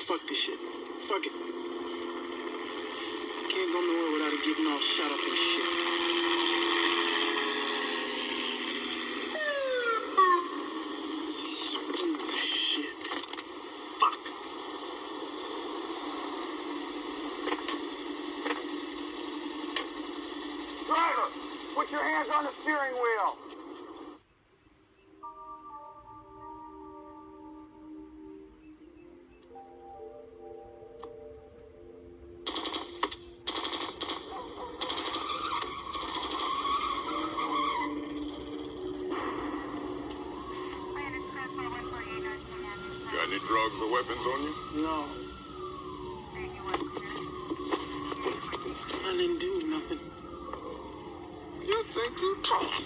fuck this shit. Fuck it. Can't go nowhere without it getting all shut up and shit. Shit. Fuck. Driver, put your hands on the steering wheel. Got any drugs or weapons on you? No. I didn't do nothing. You think you tough?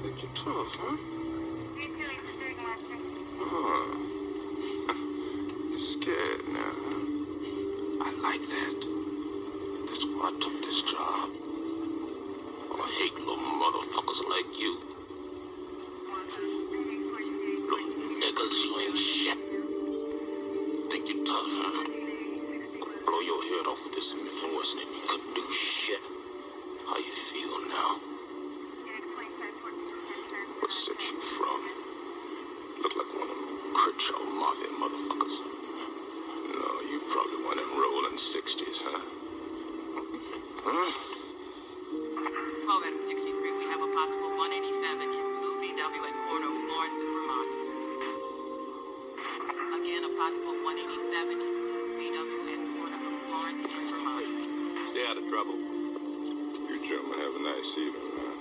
Think you tough, huh? You're scared now, huh? I like that. That's why I took this job. I hate little motherfuckers like you. Little niggas, you ain't shit. Think you tough, huh? Could blow your head off with this influence and you couldn't do shit. How you feel now? What sex you from? Look like one of them Crenshaw Mafia motherfuckers. No, you probably one of them rolling 60s, huh? Huh? 12 Adam 63, we have a possible 187 in blue VW at corner of Florence and Vermont. Again, a possible 187 in blue VW at corner of Florence and Vermont. Stay out of trouble. You gentlemen have a nice evening, huh?